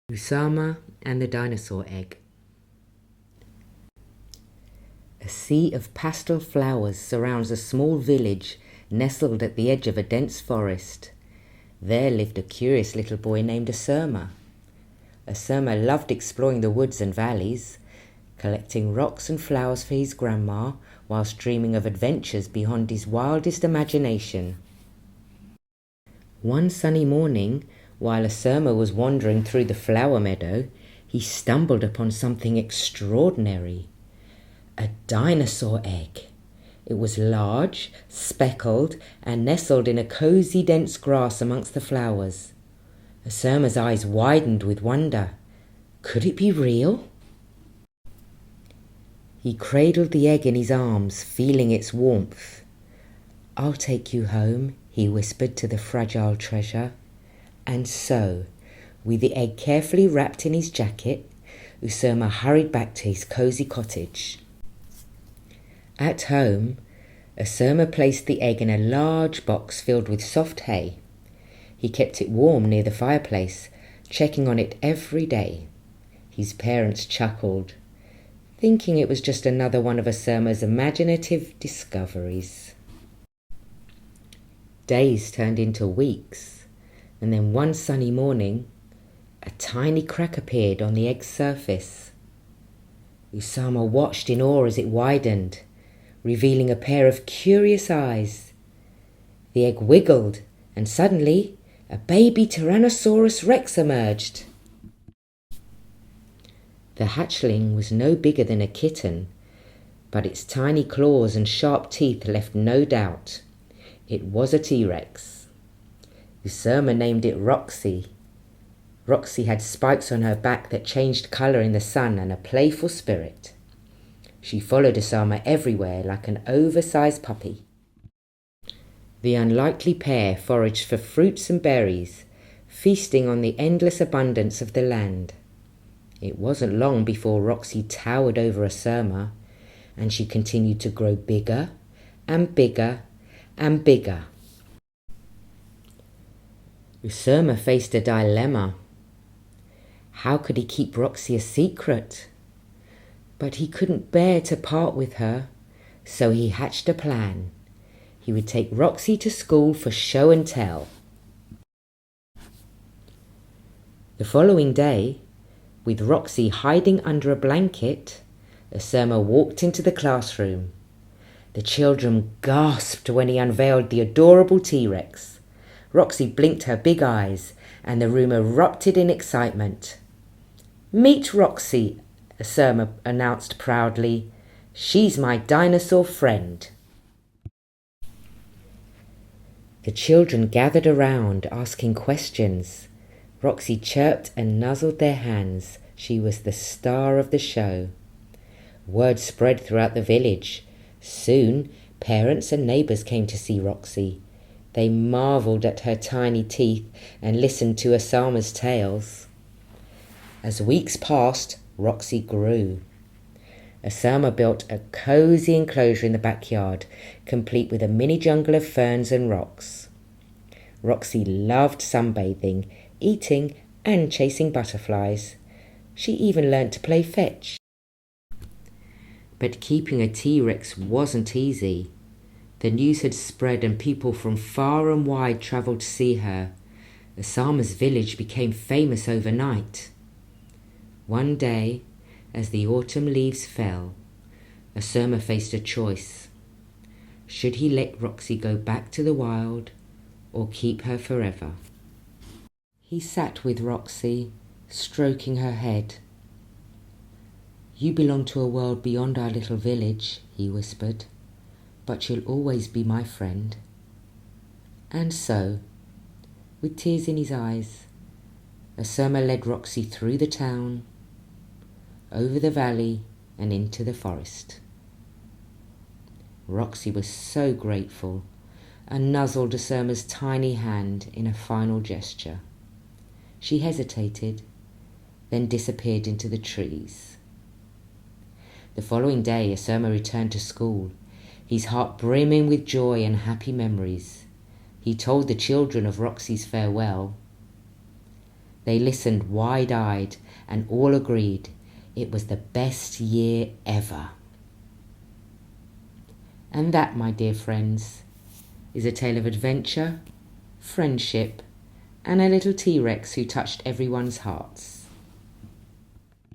Usama and the Dinosaur Egg. A sea of pastel flowers surrounds a small village nestled at the edge of a dense forest. There lived a curious little boy named Usama. Usama loved exploring the woods and valleys, collecting rocks and flowers for his grandma, whilst dreaming of adventures beyond his wildest imagination. One sunny morning, while Usama was wandering through the flower meadow, he stumbled upon something extraordinary. A dinosaur egg. It was large, speckled, and nestled in a cosy, dense grass amongst the flowers. Usama's eyes widened with wonder. Could it be real? He cradled the egg in his arms, feeling its warmth. "I'll take you home," he whispered to the fragile treasure. And so, with the egg carefully wrapped in his jacket, Usama hurried back to his cosy cottage. At home, Usama placed the egg in a large box filled with soft hay. He kept it warm near the fireplace, checking on it every day. His parents chuckled, thinking it was just another one of Usama's imaginative discoveries. Days turned into weeks. And then one sunny morning, a tiny crack appeared on the egg's surface. Usama watched in awe as it widened, revealing a pair of curious eyes. The egg wiggled, and suddenly a baby Tyrannosaurus Rex emerged. The hatchling was no bigger than a kitten, but its tiny claws and sharp teeth left no doubt. It was a T-Rex. Usama named it Roxy. Roxy had spikes on her back that changed colour in the sun and a playful spirit. She followed Usama everywhere like an oversized puppy. The unlikely pair foraged for fruits and berries, feasting on the endless abundance of the land. It wasn't long before Roxy towered over Usama, and she continued to grow bigger and bigger and bigger. Usama faced a dilemma. How could he keep Roxy a secret? But he couldn't bear to part with her, so he hatched a plan. He would take Roxy to school for show and tell. The following day, with Roxy hiding under a blanket, Usama walked into the classroom. The children gasped when he unveiled the adorable T-Rex. Roxy blinked her big eyes, and the room erupted in excitement. "Meet Roxy," Usama announced proudly. "She's my dinosaur friend." The children gathered around, asking questions. Roxy chirped and nuzzled their hands. She was the star of the show. Word spread throughout the village. Soon, parents and neighbours came to see Roxy. They marvelled at her tiny teeth and listened to Usama's tales. As weeks passed, Roxy grew. Usama built a cosy enclosure in the backyard, complete with a mini jungle of ferns and rocks. Roxy loved sunbathing, eating and chasing butterflies. She even learnt to play fetch. But keeping a T-Rex wasn't easy. The news had spread and people from far and wide travelled to see her. Usama's village became famous overnight. One day, as the autumn leaves fell, Usama faced a choice. Should he let Roxy go back to the wild or keep her forever? He sat with Roxy, stroking her head. "You belong to a world beyond our little village," he whispered. "But you'll always be my friend." And so, with tears in his eyes, Usama led Roxy through the town, over the valley and into the forest. Roxy was so grateful and nuzzled Usama's tiny hand in a final gesture. She hesitated, then disappeared into the trees. The following day, Usama returned to school, his heart brimming with joy and happy memories. He told the children of Roxy's farewell. They listened wide-eyed and all agreed it was the best year ever. And that, my dear friends, is a tale of adventure, friendship, and a little T-Rex who touched everyone's hearts.